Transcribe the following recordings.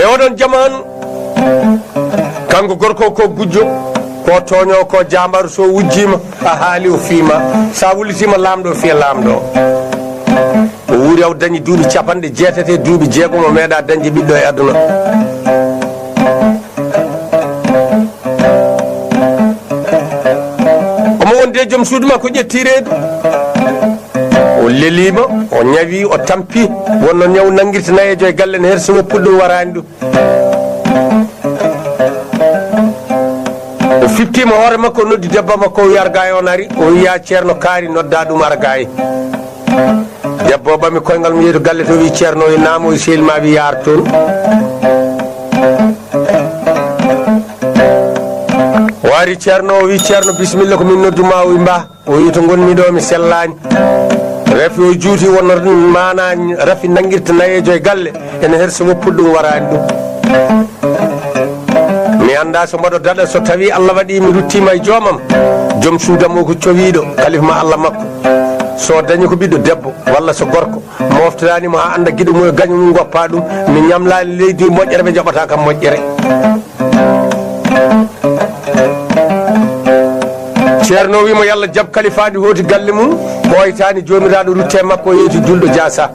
e oɗon jamanu kanko gorko ko gujjo ko toño ko jambaru so wujjima a haali o fiima sa wulitima lamɗo fiya lamɗo o wuuri aw dañi duuɓi capanɗe jeetati duuɓi jeegom o meeɗa dañde ɓiɗɗo e aduna omo wonde joom suudu makko ƴetti reedu o lelima o ñawi o tampi wonno ñaw nanguirta nayejo e galle ne her so woppuɗo warani ɗum o fiftima hoore makko o noddi debbo makko o wi arga e on ari o wiya ceerno kaari nodda ɗum arga e debbo ɓami koyngal mi yeeto galle to wi ceerno e naamo e sehlima wi yaar toon wari ceerno o wi ceerno bisimilla ko min nodduma o wi mba o wi to gonmi ɗo mi sellani refi o juuti wonno mana rafi nanguirta nayejo e galle ene her so woppuɗo ɗum warani ɗum mi anda so mbaɗo daɗa so tawi Allah waɗi mi ruttima e joomam joom suudam o ko cowiɗo kalifma Allah makko so dañi ko ɓiɗɗo debbo walla so gorko moftoranimo ha anda guiɗo mum e gaño mum goppa ɗum mi ñamlani leydi moƴƴere ɓe jaɓata kam moƴƴere ceerno wimo yallah jaab kalifadi hooti galle mum ɓoytani jomiraɗo rutte makko o yeyti dulɗo diasa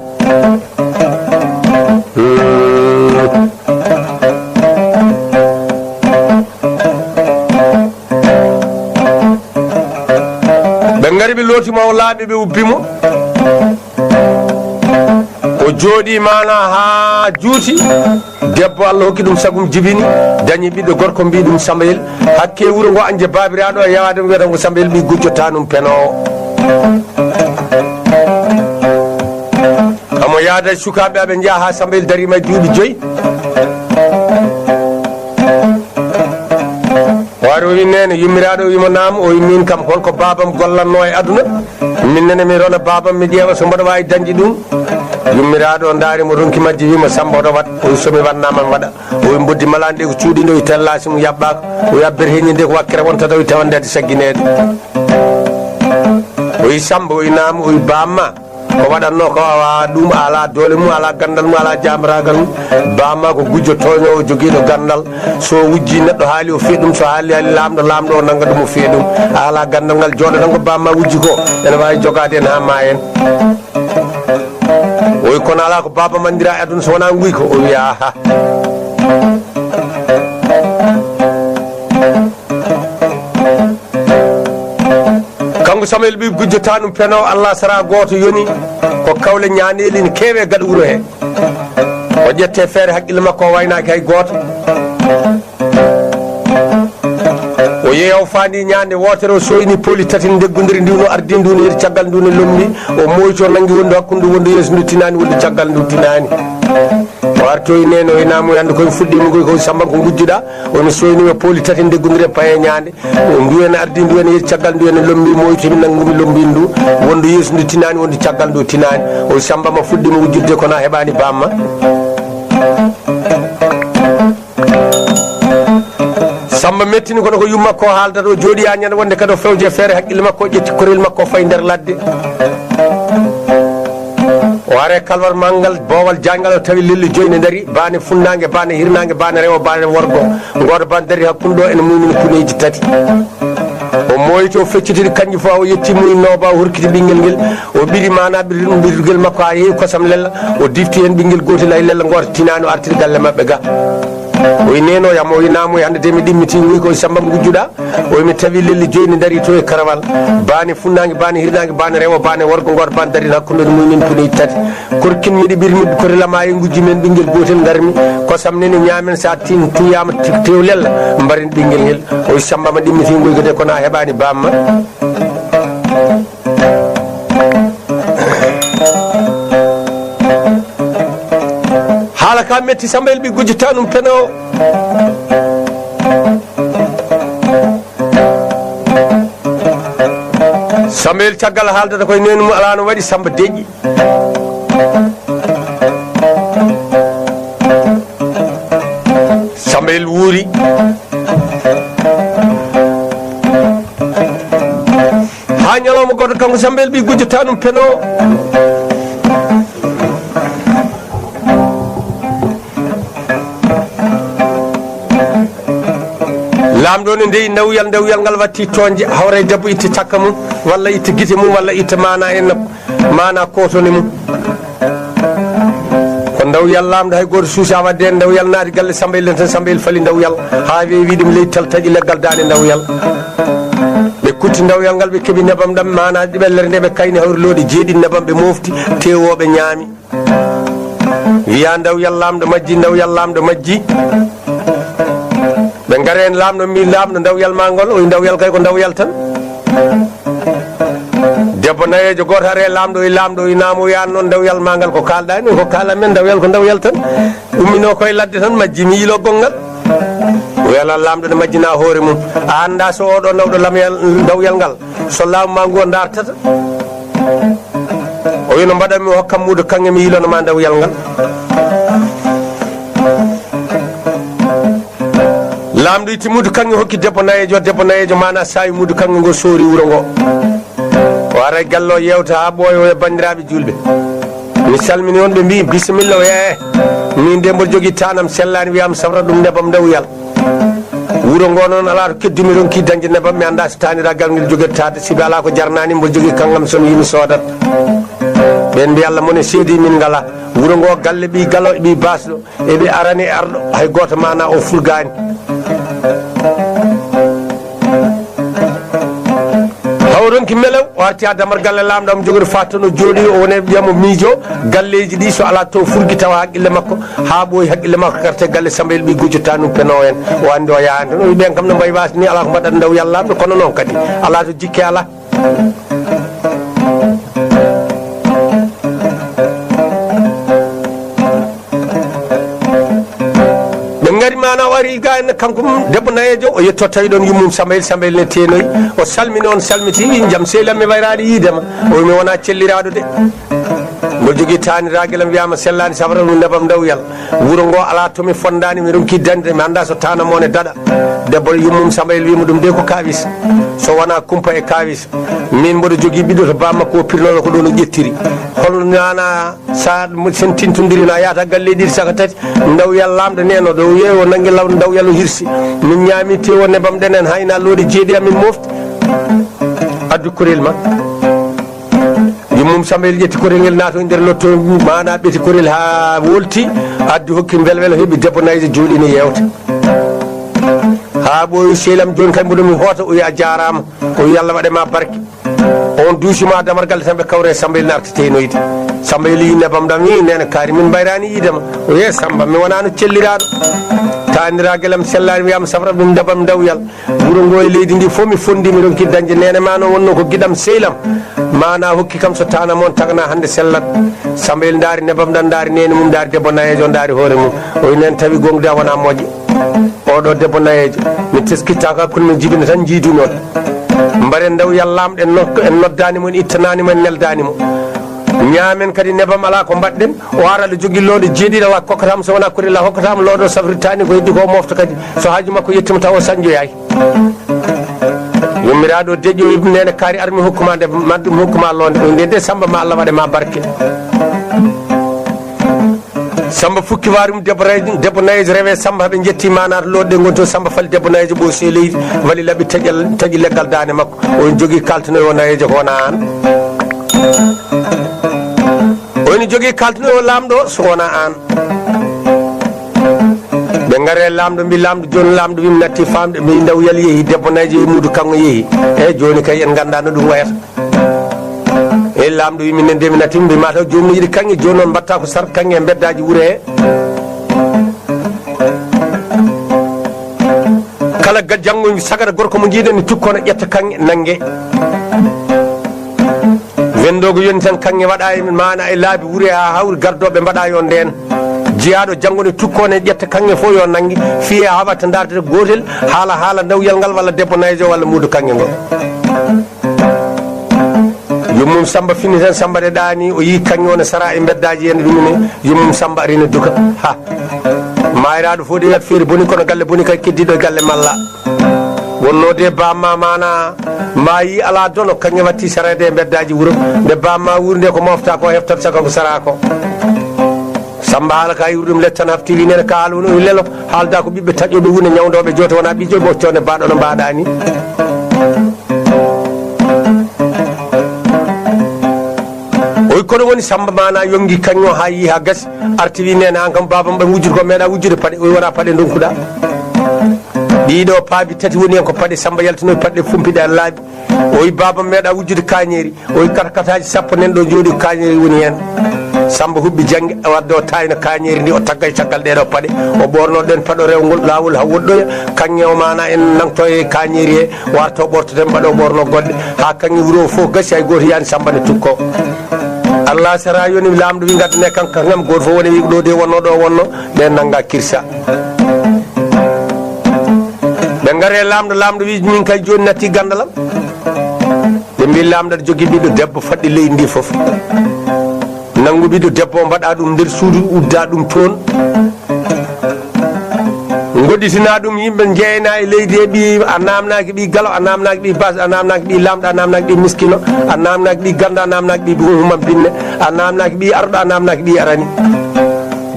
ɓe gari ɓe lootimo o laaɓi ɓe ubbimo o jooɗi mana ha juuti debbo Allah hokki ɗum sagum jibini dañi ɓiɗɗo gorko mbi ɗum Sambayel hakke wuuro ngo anje babiraɗo e yawade mo wiyata ko Sambayel ɓi gujjota ɗum penowo amo yaada sukaɓe aɓe jaaha ha Sambayel darima e duuɓi 5 wari o wi nene yummiraɗo o wimo naam o wi min kam holko babam gollanno e aduna min nene mi rona babam mi ƴeewa so mbaɗa wawi dañde ɗum yummiraɗo daari mo ronki majji wima Samba oɗo wat o wi somi wannama mi waɗa o wi mboddi malade ko cuuɗiɗo o tellasi mum yaɓɓaka o yabbere heññide ko wakkere wontata o wi tawandede sagguinede o wi Samba o wi naam o wi bamma ko waɗanno ko awa ɗum ala doole mum ala gandal mum ala jamiragal mum bamma ko gujjo toño o joguiɗo gandal so wujji neɗɗo haali o fii ɗum so haali lamɗo o nanga ɗum o fii ɗum ala gandal ngal jooɗo tan ko bamma wujji ko ene wawi jogade en ha ma en o wi kono ala ko baba mandira e aduna so wona nguy ko o wi aha kanko Sambayel ɓi gujjota ɗum peno Allah sara goto yoni ko kawle ñaneli ne keewe gaɗa wuuro he o ƴette feere haqqille makko o waynaki hay goto o yeeyaw fandi ñande wotere o soyni poli tati deggodiri ndi no ardi ndu no iri caggal ndu no lomni o moyto nangui wondu hakkude wondu yeeso ndu tinani wondu caggal ndu tinani o artoyi nene o inamo hande koye fuɗɗima koy ko Samba ko gujjuɗa ono soynima poli tati deggodiri e paye ñande ndu ene ardi ndu ene iri caggal ndu ene lombi moytomi nanggumi lombin ndu wondu yeeso ndu tinani wondu caggal ndu tinani o Samba ma fuɗɗima wujjudde kono a heɓani bamma Samba mettini kono ko yumma ko haaldata o jooɗi ha ñande wonde kadi o fewje feere haqqille makko o ƴetti korel makko o fayi nder ladde o are kalwar mangal boowal jangal o tawi lelli joyne dari bane funnague bane hirnague bane rewo bane worgo goto bane dari hakkude ɗo ene mumini puneji tati o moyto o feccitiri kanƴi fo o yetti mum noba o hurkiti ɓinguel ngel o ɓiri mana ɓirgel makko ha heewi kosam lella o difti hen ɓinguel gotel hay lella goto tinani o artiri galle mabɓe ga o wi neno yam o wi namoy hande de mi ɗimmiti wi koye Samba mo gujjuɗa o wi mi tawi lelli joyni dari to e karawal bane funnague bane hirnague bane rewo bane worgo goto bane dari hakkude mumen puneji tati korkin miɗi ɓirmi korelama e gujji men ɓinguel gotel garmi kosam nene ñamen sa tin tuyama tew lella mbarin ɓinguel ngel o wi Samba ma ɗimmiti goygode kono a heɓani bamma haala ka metti Sambayel ɓi gujjata ɗum peno Sambayel caggal haaldata koye nenu mum ala no waɗi Samba deƴƴi Sambayel wuuri ha ñalawma goto tawde kanko Sambel ɓi gujjata ɗum peno lamɗo ne ndeyi ndawyal ngal watti toonje hawre debbo itta cakka mum walla itta guite mum walla itta mana en mana kotone mum ko ndawyal lamɗo hay goto suusa wadde en ndawyal naati galle Sambel tan Sambel fali ndawyal ha wewi ɗum leydi tal taƴi leggal dane ndawyal ɓe kutti ndawyal ngal ɓe keeɓi nebam ɗam manaji ɓellere nde ɓe kayni hawrilode jeeɗi nebam ɓe mofti tewoɓe ñaami wiya ndawyal lamɗo majji ɓe gaare en lamɗo mbi lamɗo ndawyal ma ngol o ndawyal kay ko ndawyal tan debbo nayejo goto are lamɗo o namo o yan noon ndawyal ma ngal ko kalɗani ko kala men ndawyal ko ndawyal tan ummino koye ladde tan majji mi yilo gongal wela lamɗo ne majjina hoore mum a anda so oɗo nawɗo ndawyal ngal so laamu ma ngu dartata o wino mbaɗanmi hokkam muudo kange mi yilonoma ndawyal ngal lamɗo itti mudu kange hokki debbo nayejo mana sawi mudu kange ngo soori wuro ngo o ara gallo yewta ha ɓooyo e bandiraɓe julɓe mi salmini on ɓe mbi bisimilla o yeye min de mboɗo jogui tanam sellani wiyama safra ɗum nebam ndawyal wuro ngo noon ala to keddumi ronki dañde nebam mi anda so taniragal ngel joguet tade sibi ala ko jarnani mboɗo jogui kangam sono yimi sodat ɓen mbi Allah mone seedi min ngala wuro ngo galle ɓi galo ɓi basɗo eɓe arani arɗo hay goto mana o fulgani hawronki melew o arti ha damar galle lamɗo mo jogori fattono jooɗi o wone ƴamo miijo galleji ɗi so ala to furgi tawa haqqille makko ha ɓooyi haqqille makko carte galle Sambel ɓi gujjota ɗum peno en o andi o yahani tan o wi ɓen kam no mbayi wasni ala ko mbaɗat ndawyal lamɗo kono noon kadi ala to jikke ala ngari mana o ari ga en kanko debbo nayejo o yetto tawi ɗon yummum Sambel ne tenoyi o salmini on salmiti jaam sehlam mi wayraɗo yiidema o mi wona celliraɗo de mbo jogui taniraguelam wiyama sellani safra ɗum nebam ndawyal wuro ngo ala tomi fondani mi ronki dande mi anda so tanamone daɗa debbo yummum Sambel wima ɗum de ko kawis so wona kumpa e kawis min mboɗo jogui ɓiɗɗo to bammakko o pirnoɗo ko ɗon o ƴettiri holno nana sa sen tintodirina yata galle ɗiɗi saka tati ndawyal lamɗo neno ɗo yeeyi o nangui law ndawyal o hirsi min ñaami tewo nebam ɗenen hayna loode jeeɗi amin mofti addu korel ma yummum Sambel ƴetti korel ngel naato nder lotto mana ɓeti korel ha wolti addi hokki welwel heeɓi debbo nayijo jooɗini yewta ha ɓooyi sehlam joni kay mboɗomi hoota o wi a jarama o wi Allah waɗema barke on duusima damar galle tan ɓe kawre Sambel ne arta tenoyde Sambel yi nebam ɗam i nene kaari min mbayrani yiidema o ye Samba mi wonano celliraɗo taniraguelam sellani wiyama safra ɗum nebam ndawyal wuro ngo e leydi ndi fof mi fondimi ronki dañde nene ma noon wonno ko guiɗam sehlam mana hokki kam so tanam on tagana hande sellat Sambel daari nebam ɗam daari nene mum daari debbo nayejo daari hoore mum o nen tawi gongude a wona moƴƴe oɗo debbo nayejo mi teskitta ko hakkude men jibina tan jiidunoɗo mbaren ndawyal lamɗo en noddanimo en ittananimo en neldanimo ñaamen kadi nebam ala ko mbaɗɗen o ara aɗa jogui looɗo jeeɗiɗo ala kokkatama so wona korilla hokkatama looɗo safritani ko heddi ko mofta kadi so haaju makko yettima taw o sañjoyay yummiraɗo deƴƴo nene kaari armi hokkuma nde maddum hokkuma londe ɗo nde Samba ma Allah waɗe ma barke Samba fukki warum debbo nayejo rewe Samba haɓe jetti manata lodde gonto Samba fali debbo nayejo ɓo se leydi wali laaɓi taƴi leggal dane makko o jogui kaltanoyo nayejo ko wona an o jogui kaltanoyo lamɗo so wona an ɓe gaare lamɗo mbi lamɗo joni lamɗo wimi natti famde mi ndawyal yeehi debbo nayejo e mudu kanko yeehi eyyi joni kay en ganda no ɗum wayata e lamɗo wimi ne ndemi natti mbi mataw jomum yiiɗi kanŋe joni noon mbatta ko sart kanŋe e beddaji wuuro he kala janggo sagata gorko mo jiiɗen ni tukkona ƴetta kanŋe nangge wendogo yoni tan kanŋe waɗa e mana e laabi wuuro ha hawri gardoɓe mbaɗa yo nden jeeyaɗo janggone tukkone ƴetta kanŋe fof yo nangge fiye ha watta dardete gotel haala ndawyal ngal walla debbo nayejo walla muudo kanŋe ngol yummum Samba fini tan Samba de ɗani o yi kanŋe one sara e beddaji en ɗumine yummum Samba arina duka ha mayraɗo fof de wiyat feere boni kono galle boni kay keddiɗo galle malla wonnode bamma mana mayi ala dono kange watti sarede beddaji wuro de bamma wurde ko mofta ko heftat saka ko sarako samba hala kay wurdum lettan haftili nen kaalu no lelo halda ko bibbe tajobe wune nyawdobe joto wona bijo bo tone baado no baadani oy kono woni samba mana yongi kanyo hayi ha gas artivi nen an kam babam ba wujur ko meeda wujude pade oy wara pade ndonkuda dido paabi tati woni en ko pade samba yaltino pade fumpide laabi oy baba meeda wujude kañeri oy karkataji sappo nen do jodi kañeri woni hen samba hubbi jangi waddo tayno kañeri ndi o taggay caggal de do pade o borno den pado rewgol lawol ha woddoya kanyo mana en nangto e kañeri e warto bortoten bado borno godde ha kanyi wuro fo gasi ay goto yani samba ne tukko Allah sara yoni lamdo wi gadne kanka ngam goto fo woni wi do de wonno do wonno den nanga kirsa be ngare lamdo wi min kay joni natti gandalam be mbi lamdo jogi bido debbo faddi leydi fof nangu bido debbo mbada dum der suudu udda dum ton ngoditina dum yimbe jeeyna e leydi bi anamnaaki bi galo anamnaaki bi bas anamnaaki bi lamdo anamnaaki bi miskino anamnaaki bi ganda anamnaaki bi humam binne anamnaaki bi ardo anamnaaki bi arani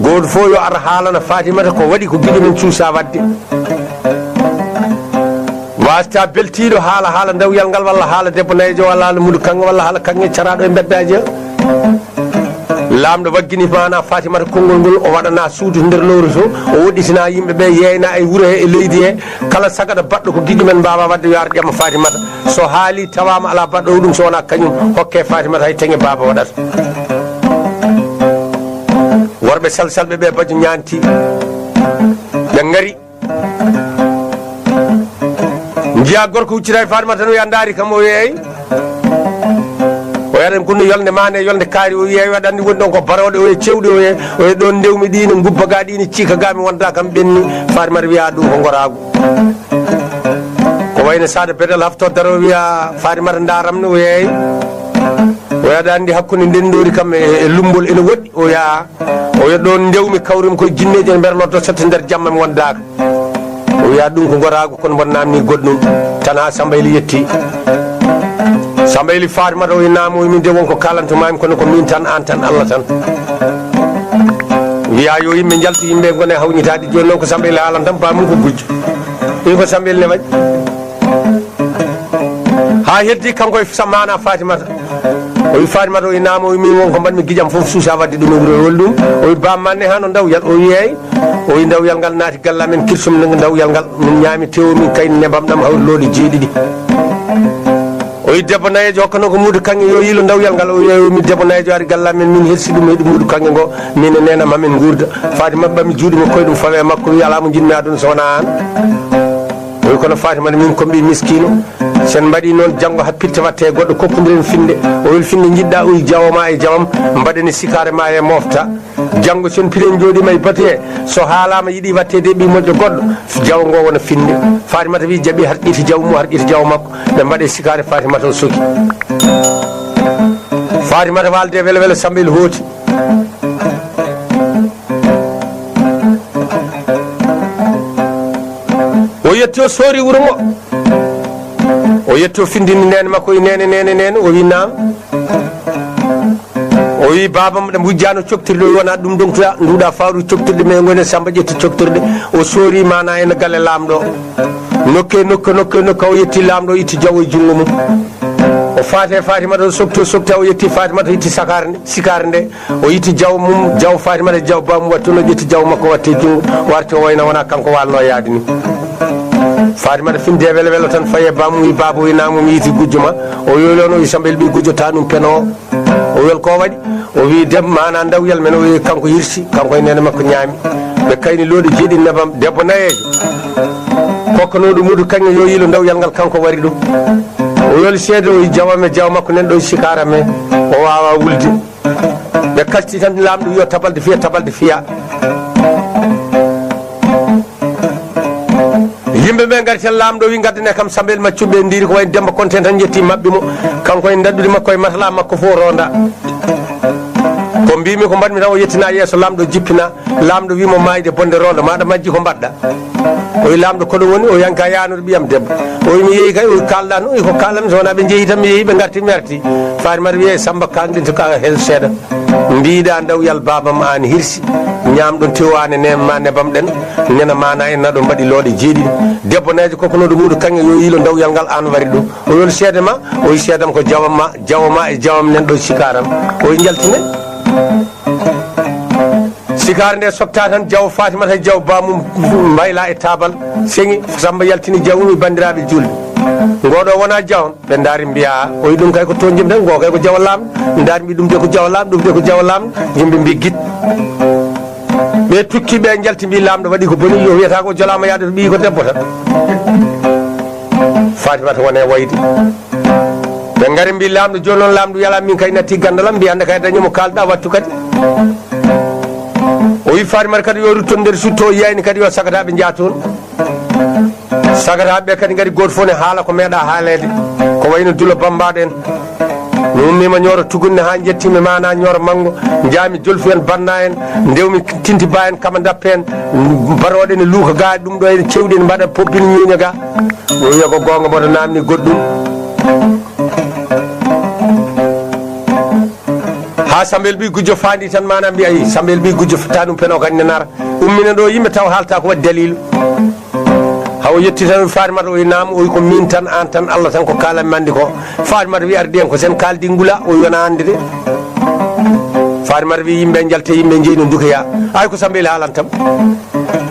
god fo yo ar halana fatimata ko wadi ko gidi men cuusa wadde wasta beltido haala ndawyal ngal walla haala debbo nayjo walla haala mudu kango walla haala kange carado e beddaji lamdo waggini mana fatimata kongol ngol o wadana suudu nder lowru to o woditina yimbe be yeyna e wuro e leydi e kala sagada baddo ko gidi men baba wadde yar jam fatimata so haali tawama ala baddo dum so wona kanyum hokke fatimata hay tenge baba wadata worbe salsalbe be baji nyanti be ngari njiya gorko uccira fatimata no yandari kam o yeey yaren kunno yolde mane yolde kaari o yeewi wadandi woni don ko barode o cewde o don dewmi dina gubbaga dina cika gami wonda kam benni fatimata wiya dum ko gorago ko wayno sada pedal hafto daro wiya fatimata ndaram no yeey o yadandi hakkunde ndendori kam e lumbol ene woddi o ya don dewmi kawrim ko jinneje berlotto sette nder jamma mi wondaka o ya dum ko gorago kono bonnamni goddum tan ha sambayli yetti sambayli fatimata o naamo min de wonko kalanto mami kono ko min tan an tan Allah tan wiya yo yimbe jalti yimbe gone hawnitaade joni non ko sambayli halan tan ba mun ko gujjo ɗum ko sambayli ne waɗi ha heddi kanko e samana fatimata o wi fatimata o naamo min wonko mbanmi gijam fof suusa wadde ɗum e wuro wol ɗum o wi bammanne han o dawyal o yeey o wi dawyal ngal naati gallamen kirsum dawyal ngal min ñaami tewo min kayni nebam ɗam hawri looli jeeɗiɗi o yi debbo nayejo hokkano ko mudu kange yo yilo dawyal ngal o mi debbo nayejo ari gallamen min hersi ɗum e ɗum mudu kange ngo min nena mamin gurda fatima ɓami juuɗe mo koye ɗum fawe makko wi ala mo jinmi aduna so wona an o wi kono fatimata min kombi miskino sen mbaɗi noon janggo happirte watte goɗɗo koppodiren finde o wil finde jiɗɗa o jawama e jawam mbaɗeni sikare ma e mofta janggo sen piren jooɗima e bate so haalama yiiɗi watte de ɓi moƴƴo goɗɗo jaw ngo wona finde fatimata wi jaaɓi harƴiti jaw mum harƴiti jaw makko ɓe mbaɗe sikare fatimata o soki fatimata walde wele wele sambel hooti o yetti o soori wuro ngo o yetti o findini nene makko nene o wi naam o wi babam ɗe wujjano coktirɗe o wona ɗum dontuɗa nduɗa fawru coktirɗe mais gone samba ƴetti coktirɗe o soori mana ene galle lamɗo nokke o yetti lamɗo itti jawo e jungo mum o faate fatimata o sokta o yetti fatimata itti sikare nde o yitti jaw mum jaw fatimata jaw bamum wattuno ƴetti jaw makko watte jungo warti o wayno wona kanko walno yaade ni fatimata finde wele wele tan faye bamum wi baba wi namum yiti gujjuma o yolono wi sambel ɓi gujjota ɗum peno o wel ko waɗi o wi debbo mana dawyal men o wi kanko hirsi kanko e nene makko ñaami ɓe kayni looɗi jeeɗi nebam debbo nayejo kokkanoɗo muɗu kañum yo yilo dawyal ngal kanko wari ɗum o yoli seedo o jawame jaw makko nen ɗo sikara me o wawa wulde ɓe kasti tan lamɗo yo tabalde fiya yimɓe ɓe gari tan lamɗo wi gaddane kam sambel maccuɓe ndiri ko wayno Demba Konte tan jetti mabɓe mo kanko e daddude makko e matala makko fo ronda ko mbimi ko mbaɗmi tan o yettina yeeso lamɗo jippina lamɗo wimo mayde bonde rondo maɗa majji ko mbaɗɗa o wi lamɗo koɗo woni o yanka yanude ɓiyam debbo o wi mi yeehi kay o wi kalɗa no ko kalami so wona ɓe jeehi tan mi yeehi ɓe garti mi arti faari mata wiye Samba kanɗin to ka hel seeɗa mbiɗa dawyal babam an hirsi ñamɗon tewani nema nebam ɗen nena mana en naɗo mbaɗi looɗe jeeɗiɗi debbo nejo kokonoɗo muɗo kanŋe yo yilo dawyal ngal an wari ɗo o yoni seede ma o wi seedam ko jawama e jawam nen ɗo sikaram o wi jaltine sikare nde softa tan Diaw Fatimata Diaw bamum mbayla e tabal seŋi Samba yaltini Diaw umi bandiraɓe julde ngoɗo wona Diaw ɓe daari mbiya o wi ɗum kay ko toon jim tan ngo kay ko Diaw lamɗo daari mbi ɗum de ko Diaw lamɗo ɗum de ko Diaw lamɗo yimɓe mbi guit ɓe tukki ɓe jalti mbi lamɗo waɗi ko boni yo wiyata ko jolama yaade to ɓi ko debbo tan Fatimata wone wayde ɓe gari mbi lamɗo joni noon lamɗo yala min kay natti gandalam mbi hande kay dañomo kalɗa wattu kadi o wi Fatimata kadi yo rutton nder sutto o yiyani kadi yo sagataɓe jaa toon sagataɓe kadi gari goto fof ne haala ko meeɗa haalede ko wayno Dulo Bambaɗo en mi ummima ñooro tugunne ha jettimi mana ñooro manggo jaami jolfu en banna en ndewmi tinti ba en kama dappe en baroɗen e luuka ga ɗum ɗo en cewɗi en mbaɗa pobbini ñuña ga o wiya ko gonga mboɗo namni goɗɗum ha Sambel ɓi gujjo faandi tan mana mbiya yi Sambel ɓi gujjo ta ɗum peno kadi nenara ummina ɗo yimɓe taw haalta ko waɗi dalilu hawo yetti tan Fatimata o wi naam o wi ko min tan an tan Allah tan ko kalami mandi ko Fatimata wi ardi en ko sen kaldi ngula o wi wona ande de Fatimata wi yimɓe jalte yimɓe jeeyi no dukoya ay ko Sambel haalantam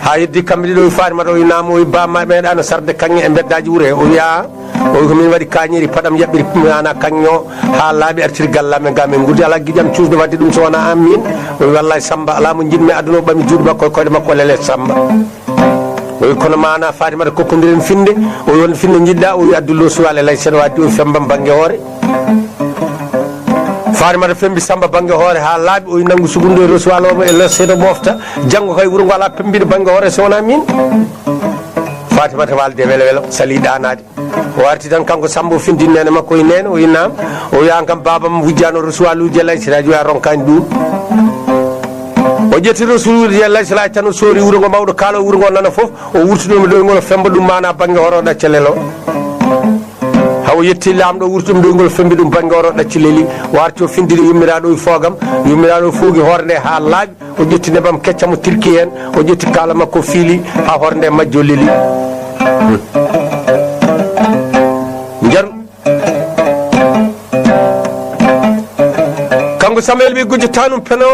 ha heddi kamɓe ɗiɗo wi Fatimata o wi naam o wi bamma meeɗa no sarde kanŋe e beddaji wuure o wiya o wi ko min waɗi kañiri paɗam yaɓɓiri mana kanŋe o ha laaɓi artiri gallamen ga min guddi ala guiƴam cuusde wadde ɗum so wona an min o wi wallahi Samba ala mo jinmi aduna o ɓami juuɗe makko e koyɗe makko lele Samba o wi kono mana Fatimata kokkodiren finde o won finde jiɗɗa o wi Abdoulou Suwale lay sen waddi o fembam banggue hoore Fatimata fembi Samba banggue hoore ha laaɓi o wi nanggu sugundo e Rosuwal o e seeɗa mofta janggo kay wuuro ngo ala pembiɗo banggue hoore so wona min Fatimata walde welo welo sali ɗanade o arti tan kanko Samba o findin nene makko e nene o wi nam o wi an kam babam wujjano Rosuwal uji lay siraji wiya ronkani ɗum o ƴetti Rasulullah layಸಲಾji tan o soori wuro ngo mawɗo kaalo wuro ngo nana fof o wurtinomi ɗoygol femba ɗum mana banggue horo ɗaccalel o hawo yetti lamɗo wurtum ɗoygol fembi ɗum banggue horo ɗaccaleli o arti o findiri yummiraɗo e fogam yummiraɗo o foogi hoore nde ha laaɓi o ƴetti nebam keccamo tirki hen o ƴetti kaala makko fiili ha hoore nde majjo leli jaru kanko Samuel wi gujjata ɗum peno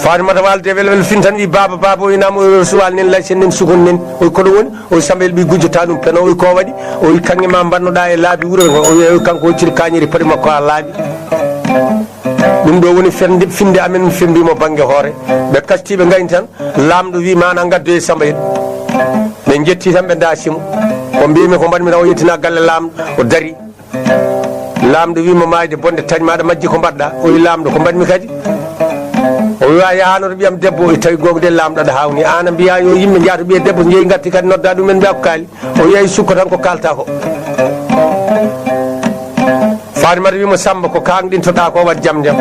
Fatimata walde welo welo fin tan wi baba o inama o Rosuwal nen laysen nen sukon nen o koɗo woni o Sambel ɓi gujjata ɗum peno o wi ko waɗi o wi kanŋe ma bannoɗa e laabi wuuro o wi kanko hocciri kañiri paɗi makko ha laaɓi ɗum ɗo woni finde amen fembimo banggue hoore ɓe kastiɓe gayni tan lamɗo wi mana gaddo e Sambel ɓe jetti tan ɓe dasimo ko mbimi ko mbaɗmi tan o yettina galle lamɗo o dari lamɗo wimo mayde bonde tañi maɗa majji ko mbaɗɗa o wi lamɗo ko mbaɗmi kadi o wiya yahanoto ɓiyam debbo e tawi gogde lamɗo aɗa hawni an mbiya yo yimɓe jaato ɓiye debbo jeeyi gatti kadi nodda ɗumen mbiya ko kaali o wiya sukka tan ko kalta ko Fatimata wimo Samba ko kanɗintoɗa ko wat jaam jaam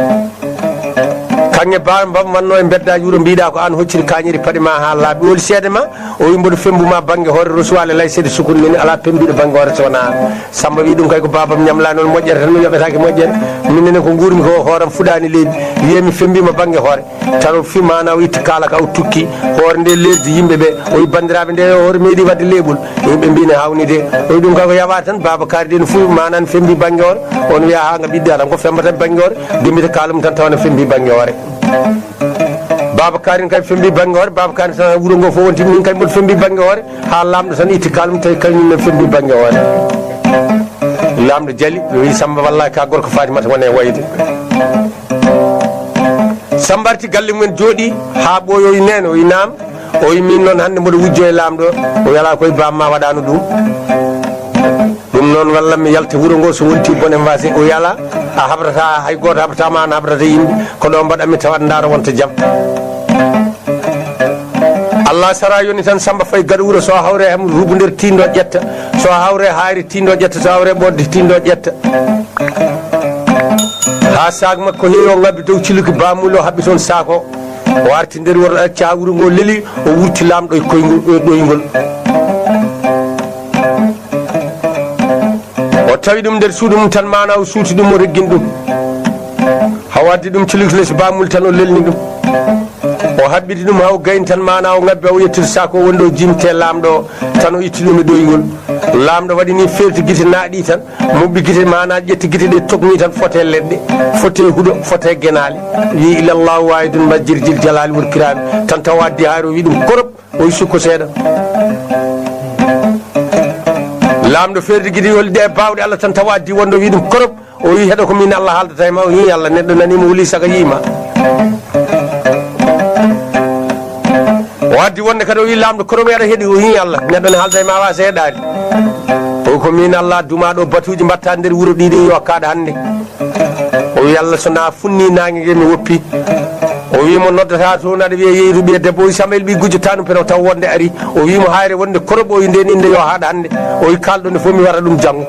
kanŋe bam wanno e beddaji wuuro mbiɗa ko an hocciri kañiri paɗe ma ha laaɓi woli seede ma o wi mboɗo fembuma banggue hoore Rosuwal lay seede sukun neni ala pembiɗo banggue hoore sowona an Samba wi ɗum kay ko babam ñamla noon moƴƴere tan mi yoɓetake moƴƴere minenne ko guurmi ko hooram fuɗani leydi wiyami fembima banggue hoore tan o fi mana o itti kaala ka o tukki hoore nde leydi yimɓeɓe o wi bandiraɓe nde hoore meeɗi wadde leeɓol yimɓe mbine hawnide o wi ɗum kay ko yawa tan baba kaari ɗen fo manan fembi banggue hoore on wiya ha nga ɓiɗɗa tan ko femba tan banggue hoore dimbita kaalum tan tawana fembi banggue hoore Baba Karin kay fembi banggue hoore Baba Karin tan wuuro ngo fof wonti min kay mboɗo fembi banggue hoore ha lamɗo tan itti kalum tawi kañumne fembi banggue hoore lamɗo jaali wi Samba wallahi ka gorko Fatimata wone wayde Samba arti galle mumen jooɗi ha ɓooyoyi nene o wi nam o wi min noon hande mboɗo wujjo e lamɗo o wiyala koye bamma waɗano ɗum ɗum noon walla mi yalta wuuro ngo so wonti bone mbasi o yala a habrata hay goto habratama an habrata yimɓe ko ɗo mbaɗanmi tawat daaro wonta jaam Allah sara yoni tan Samba Faye gaɗa wuuro so hawre hem rubudir tindo ƴetta so hawre hayri tindo ƴetta so hawre ɓodde tindo ƴetta ha ha sak makko heewo ngabbi dow ciluki bamulo habbi toon sako o arti nder worɗo acca ha wuro ngo leeli o wurti lamɗo e koygol ɗoygol o tawi ɗum nder suudu mum tan mana o suuti ɗum o reggin ɗum ha waddi ɗum ciluki less bamul tan o lelni ɗum o habbiti ɗum haw gayni tan mana o ngabbi o yettude sako wonde o jimte lamɗo tan o itti ɗum e ɗoygol lamɗo waɗi ni felti guite naaɗi tan mubbi guite mana ƴetti guite ɗe togni tan fote leɗɗe fote huuɗo fote guenali wi ilallahu wahidun majjirjil jalali wal kirami tan taw waddi haari o wi ɗum korop o yi sukko seeɗa lamɗo ferdi guite holde e bawɗe Allah tan taw addi wonde o wi ɗum korop o wi heɗo ko min Allah haaldata e ma o yi Allah neɗɗo nanima huuli saga yima o addi wonde kadi o wi lamɗo koromo yaɗa heeɗi o yi Allah neɗɗo ne haalda e ma wasa heeɗade o ko min Allah dumaɗo batuji mbatta nder wuuro ɗiɗi yo kaɗa hande o wi Allah sona funni nangue mi woppi o wimo noddata toon aɗa wiya yeyruɓe debbo o wi Samuel ɓi gujjotano peno taw wonde ari o wimo hayre wonde koroɓo o wi nden inde yo haɗa hande o wi kalɗo nde fof mi waɗa ɗum janggo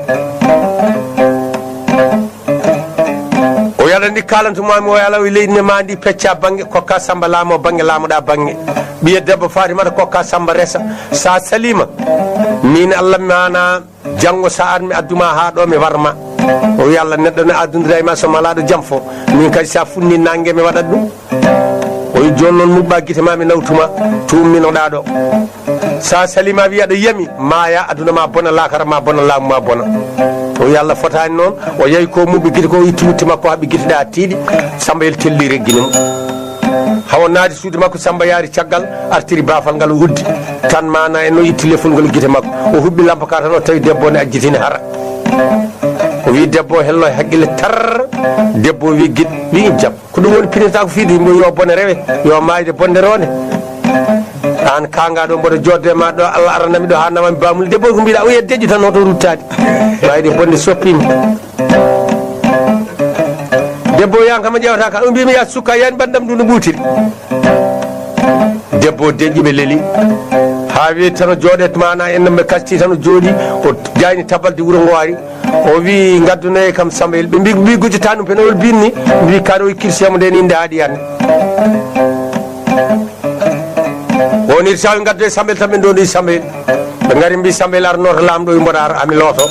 o yaɗa ndi kalantumami o ala o leydi ne ma ndi pecca banggue kokka Samba laamo banggue laamoɗa banggue ɓiya debbo Fatimata kokka Samba resa sa salima min Allah mana janggo sa armi adduma ha ɗo mi warma o wi Allah neɗɗo ne addodira e ma somo alaɗo jaam fo min kadi sa funni nangue mi waɗat ɗum o wi joni noon mubba guite ma mi nawtuma tumminoɗa ɗo sa salima wi aɗa yiyami maya aduna ma bona lakara ma bona laamu ma bona o wi Allah fotani noon o yeeyi ko mubɓe guite ko itti wutti makko haɓɓi guite ɗe ha tiiɗi Samba yel telli regginimo hawo naati suudu makko Samba yaari caggal artiri bafal ngal wuddi tan mana en no itti lefol ngol guite makko o huɓɓi lampa ka tan o tawi debbo ne ajjitini hara o wi debbo hello haqqille tar debbo wi guiɗ wi jaam ko ɗum woni pinata ko fiide yimɓe yo bone rewe yo mayde bonde rone an kanga ɗo mboɗo jodde ma ɗo Allah aranami ɗo ha namami bamul debbo ko mbiɗa o yiya deƴƴi tan hoto ruttade wayde bonde soppima debbo yankama ƴewata ka ɗum mbimi ya sukka yani bandam ɗum no ɓuutiri debbo deƴƴiɓe leeli ha wi tan o jooɗe mana en ɓe kasti tan o jooɗi o jayni tabalde wuuro ngo ari o wi gaddunoye kam Samba ɓe mbi gujjata ɗum penowol binni mbi kaɗo kirsiyamo nden inde haaɗi yanne woni sawi gaddoye Sambel tan ɓe doni Sambel ɓe gari mbi Sambel arnoto lamɗo e mboɗa ar ami looto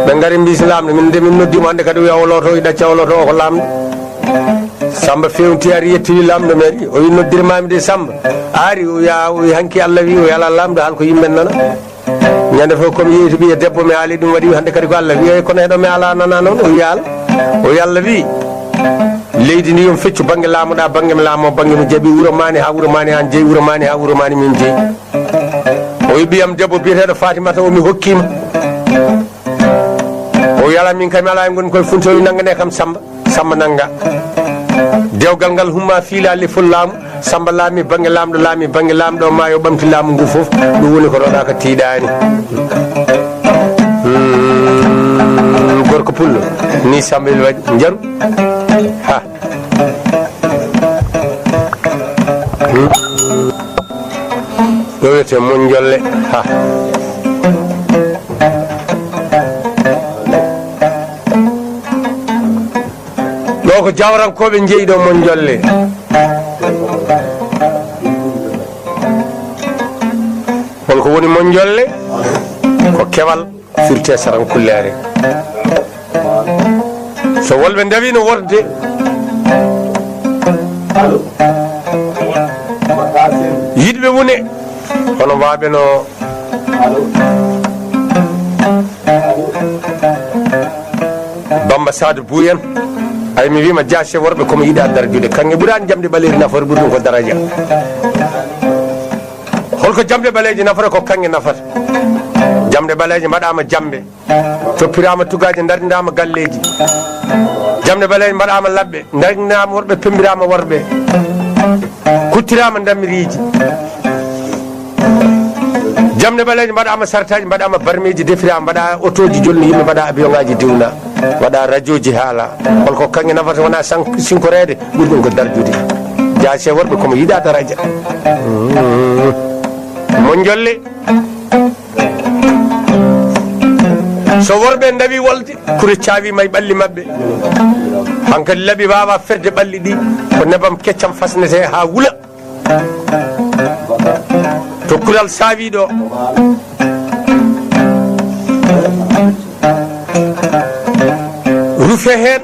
ɓe gari mbi lamɗo min de min noddimo hande kadi wiya o looto i ɗacca o looto o ko lamɗo Samba fewti ari yetti lamɗo meɗi o wi noddirmami de Samba ari o wi hanki Allah wi o yala lamɗo han ko yimmen nana ñande fof komi yeeyi to ɓiya debbo mi haali ɗum waɗi hande kadi ko Allah wi kono heɗo mi ala nana noon o wi ala o wi Allah wi leydi ndi yomi feccu banggue laamoɗa banggue mi laamo banggue mi jaaɓi wuuro mani ha wuuro mani han jeeyi wuuro mani ha wuuro mani min jeeyi o wi ɓiyam debbo biyeteɗo Fatimata o mi hokkima o wi ala min kam ala e gonmi koye funti o wi naggane kam Samba nagga dewgal ngal humma fiila lefol laamu Samba laami banggue lamɗo ma yo ɓamti laamu ngu foof ɗum woni ko ɗoɗa ko tiiɗani gorko pullo ni Samba el waɗi jaru ha ɗo wiyete mon jolle ha ɗo ko jawrankoɓe jeeyi ɗo mon jolle holko woni mon jolle ko kewal firte saran kullere so wolɓe ndawino worde yiɗɓe wune hono waɓe no Bamba Sadou Bouyen ay mi wima jaase worɓe komi yiiɗa darajude kanŋe ɓuurani jamde ɓaleri nafata ɓuuri ɗum ko daraja holko jamde ɓaleje nafata ko kanŋe nafata jamde ɓaleje mbaɗama jambe toppirama tugaji darinama galleji jamde ɓaleje mbaɗama labɓe darinama worɓe pembirama worɓe kuttirama damiriji jamde ɓaleje mbaɗama sartaji mbaɗama barmeji defirama mbaɗa auto ji jolni yimɓe mbaɗa avion ngaji diwna waɗa radio ji haala holko kanŋe nafata wona sinkorede ɓuuri ɗum ko darjude jaase worɓe komo yiiɗa daraja mon jolle so worɓe dawi wolde kure caawi may ɓalli maɓɓe hankadi laaɓi wawa ferde ɓalli ɗi ko nebam keccam fasnete ha wula to kural saawiɗo rufe hen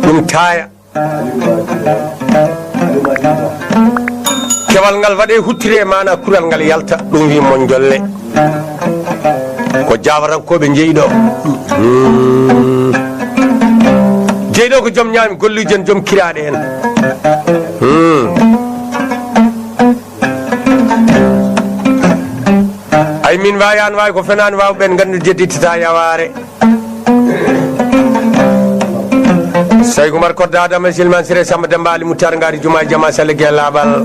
ɗum taaya kewal ngal waɗe huttiri e mana kural ngal yalta ɗum wi mon jolle ko jawarankoɓe jeeyiɗo jeeyiɗo ko joom ñaami golluji en joom kiraɗe en ay min wayani wawi ko fenani wawɓen gandu jedditata yaware Saykou Oumar Kodda Adama Silman Siré Samba Demba Ali Moutar Ngari Jumaay Jama Sall Gueye Laabal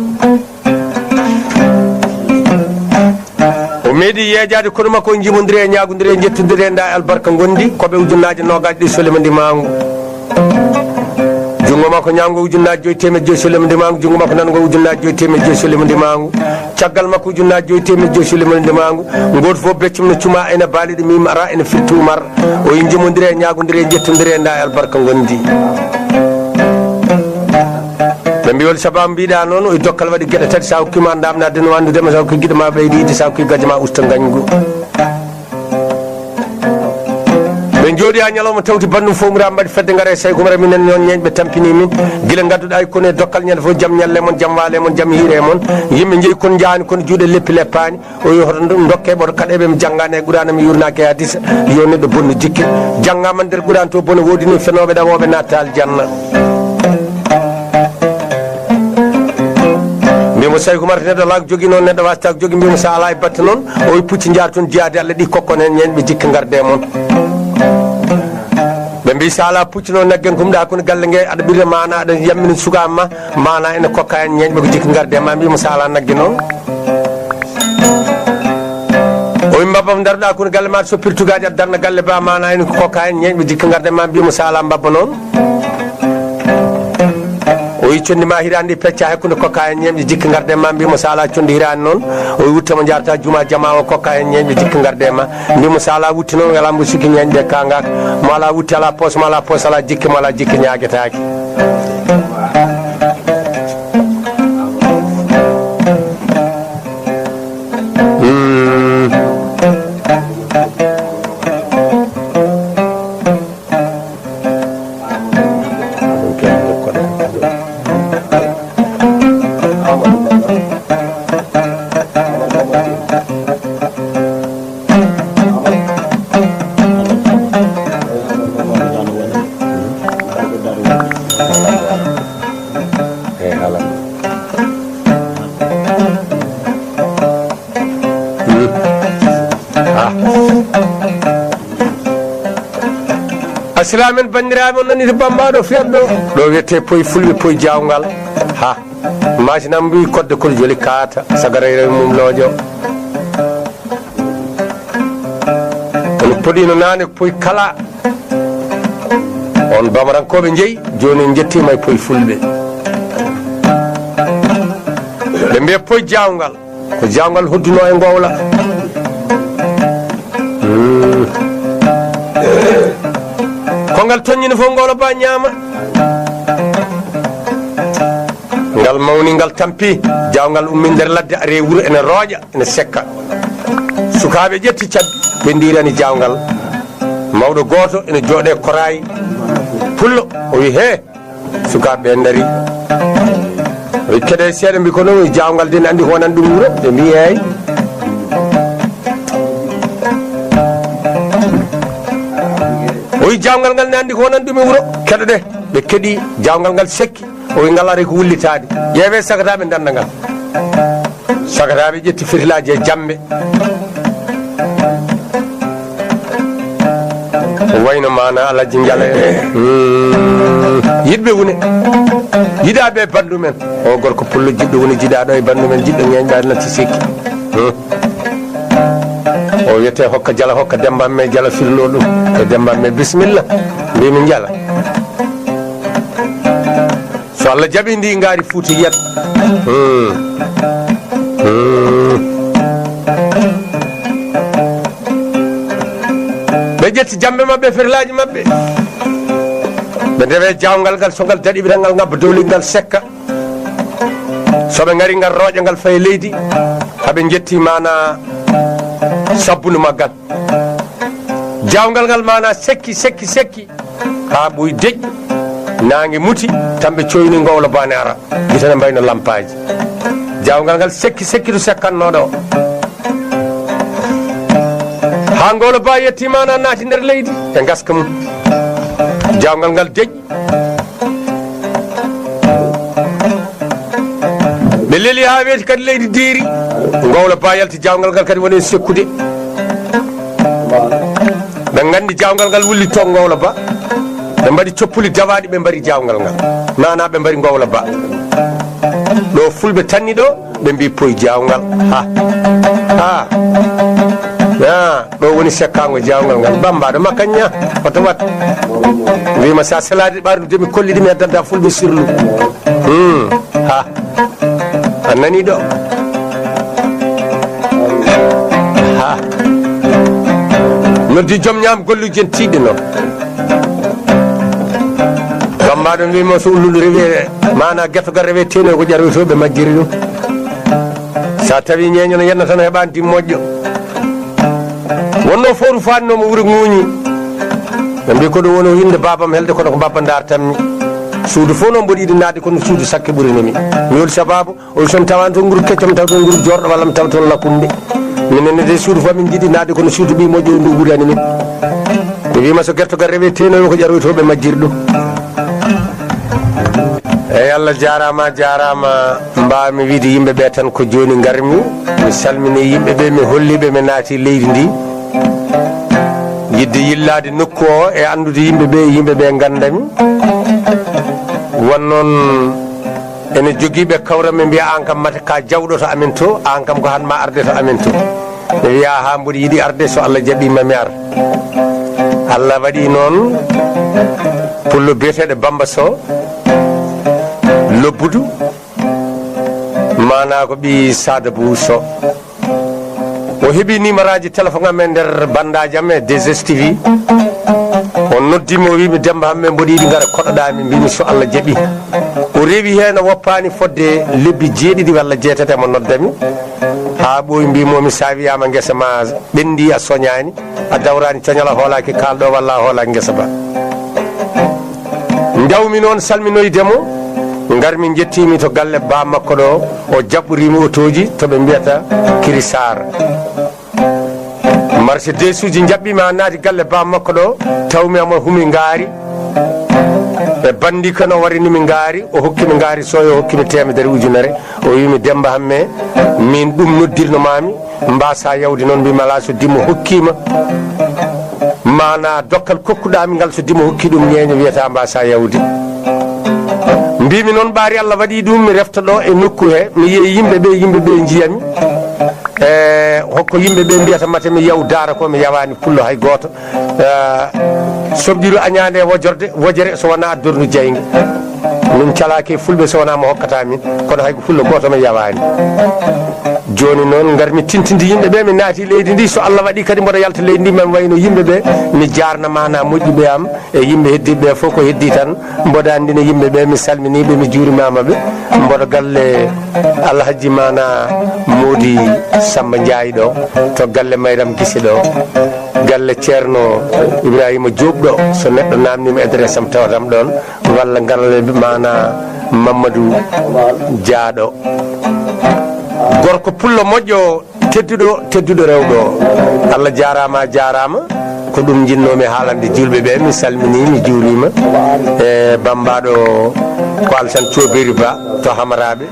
o meeɗi yeejade kono makko jimodiri e ñagodiri e jettodiri e nda albarka gondi koɓe ujunnaje nogaji ɗi solema ndimangu jungo makko ñamgo ujunnaje 5 temed 5 solema ndimangu jungo makko nango ujunnaje 5 temed 5 solema ndimangu caggal makko ujunnaje 5 temed 5 solema ndimangu goto fof beccum no cuma ene baaliɗo mim ara ene firti Oumar o jimodiri e ñagodiri e jettodiri e nda albarka gondi ɓe mbi wol sababu mbiɗa noon o dokkal waɗi gueɗe tati sa hokkima damnade no wandudema sa hokki guiɗe ma ɓeydide sa hokki gaji ma usta gañgu ɓe jooɗi ha ñalawma tawti bandum fomura mbaɗi fedde gaare Saykou Oumar minen noon ñeñɓe tampini min guila gadduɗa kono e dokkal ñande fof jaam ñalle moon jaam waale moon jaam hiire moon yimɓe jeeyi kono jahani kono juuɗe leppi leppani o wi hoto dokke ɓoto kaɗeɓe mi janggani e ɓuurana mi yurnaki e hadisa yo neɗɗo bonno jikki janggama nder ɓuurani to bono woodi ni fenoɓe ɗawoɓe natta aljanna mbimo Saykou Oumar neɗɗo ala ko jogui noon neɗɗo wasata ko jogui mbimo sa ala e batte noon o wi pucci jaar toon jeyade Allah ɗi kokkon hen ñeñɓe jikka garde moon ɓe mbi sa ala pucci noon naggen ko ɗa kono galle ngue aɗa ɓirra mana aɗa yammina sugama mana ene kokka hen ñeñɓe ko jikka garde ma mbimo sa ala nagge noon o wi mbabbam daroɗa kono galle ma soppirtugaji aɗa darna galle ba mana ene kokka hen ñeñɓe jikka garde ma mbimo sa ala mbabba noon o wi condi ma hirande pecca hakkude kokka hen ñeñɓe jikka garde ma mbimo sa ala condi hirani noon o wi wuttama jarata juma jama o kokka hen ñeñɓe jikka garde ma mbimo sa ala wutti noon ala mbo sikki ñeñɓe kangaka mo ala wutti ala poos mo ala poos ala jikki mo ala jikki ñaguetaki asilamen bandiraɓe on nani to bambaɗo fiyatɗo ɗo wiyete poye fulɓe poye jawgal ha masinam mbi kodde koto joli kaata sagarayre mum looƴo on poɗino nane poye kala on bamarankoɓe jeeyi joni en jettima e poye fulɓe ɓe mbiya poye jawgal ko jawgal hodduno e gowla kongal toññini fof ngolo ba ñaama ngal mawni ngal tampi jawgal ummi nder ladde are wuro ene rooƴa ene sekka sukaɓe ƴetti cabbi ɓe ndirani jawgal mawɗo goto ene jooɗe korayi pullo o wi he sukaɓe dari o wi keɗe seeɗa mbi ko noon jawgal de ne andi honan ɗum wuro ɓe mbi eyyi o wi jawgal ngal ne andi ko wonan ɗum e wuuro keɗoɗe ɓe keeɗi jawgal ngal sekki o wi ngal ari ko wullitade ƴeewe sagataɓe danda ngal sagataɓe ƴetti fitilaji e jamɓe wayno mana alaji jala yiɗɓe wune yiɗaɓe bandumen o gorko pullo jiɗɗo woni jiɗaɗo e bandumen jiɗɗo ñeñɗade natti sikki o wiyete hokka jala hokka dembamme jala firlo ɗum e dembamme bisimilla mbimi jala so Allah jaaɓi ndi gaari Fouta yiyat jetti jambe mabbe ferlaji mabbe be dewe jawngal gal so gal dadi birangal ngabba dowli gal sekka so be ngari ngal roje ngal fay leydi habe jetti mana sabbunu maggal jawngal ngal mana sekki ha buy dej nangi muti tambe coyni ngowla bane ara gitana mbayno lampaji jawngal ngal sekki do sekkanno do ha ngowla ba yetti mana naati nder leydi e gaska mum jawngal ngal dej be leli ha weti kadi leydi deeri ngowla ba yalti jawngal ngal kadi woni sekkude be gandi jawngal ngal wulli to ngowla ba be mbadi coppuli dawaadi be mbari jawngal ngal nana be mbari ngowla ba do fulbe tanni do be mbi poy jawngal ha ya do woni sekkango jawngal ngal bamba do makanya oto wat wi ma sa salade bardu demi kollidi mi addanta fulbe sirlu ha anani do ha noddi jom nyam gollu jen tidino bamba do wi ma so lulu rewe mana getto gar rewe teno ko jarwi to be majjiri dum sa tawi nyenyo no yenna tan hebanti mojjo wonno foru fanno mo wuri nguñi be mbi ko do wono hinde babam helde ko baba ndar tammi suudu fo no mbodi naade ko suudu sakke buri nemi mi wol sababu o son tawanto nguru keccam taw to nguru jordo walla mi taw to lakumbe minen de suudu fo min jidi naade ko suudu bi mojo ndu wurani min be wi ma so gerto gar rewe teno ko jarwi to be majjirdo e Allah jarama mbami wiide yimbe be tan ko joni ngarmi mi salmini yimbe be mi hollibe mi naati leydi ndi yidde yillade nokku o e andude yimbe be gandami wonnon ene jogiibe kawramen mbiya an kam mata ka jawdo to amen to an kam ko hanma arde to amen to be wiya ha mbodi yidi arde so Allah jabima mi ar Allah wadi non pullo betede Bamba Sow lobbudu mana ko bi Sadabou Sow o hebi numeraji téléphone amen der bandaji amen DSTV on noddimo wi mi demba hamme mbodi di ngara kododami mbimi so Allah jabi o rewi hen woppani fodde lebbi jeedidi walla jeetete mo noddami ha boy mbimo mi sawiyama ngesa ma bendi a soñani a dawrani coñala holaki kaldo walla hola ngesa ba ndawmi non salminoydemo ngarmi jettimi to galle ba makko do o jabburimi otoji to be mbiyata Kirisar Mercedes uji jabbima naati galle ba makko do tawmi amo humi ngaari e bandi kono warini mi ngaari o hokkimi ngaari soyo hokkimi temedere ujunere o yimi demba hamme min dum noddirno mami mbasa yawdi non bi mala so dimo hokkima mana dokkal kokkudami ngal so dimo hokki dum nyenyo wiata mbasa yawdi mbimi non bari Allah wadi dum mi refta do e nokku he mi yi yimbe be jiyami hokko yimbe be mbiyata mate mi yaw dara ko mi yawani pullo hay goto sobdiru añande wojere so wana addurnu jeyge min calaki fulbe so wana mo hokkata min kono hay fullo goto mi yawani joni non ngarmi tintindi yimbe be mi naati leydi ndi so Allah wadi kadi mbodo yalta leydi ndi man wayno yimbe be mi jarna mana mojjube am e yimbe heddibe fo ko heddi tan mbodo andina yimbe be mi salmini be mi juurimama be mbodo galle alhaji mana modi Samba Ndiaye do to galle Mayram Gisi do galle Ceerno Ibrahima Diop do so neddo namni mi adresse am tawdam don walla galle mana Mamadou Diado gorko pullo moƴƴo teddudo rewdo Allah jarama ko dum jinnomi haalande julbe be mi salmini mi juurima e bambaɗo ko Alsan Cobiri Ba to Hamaraɓe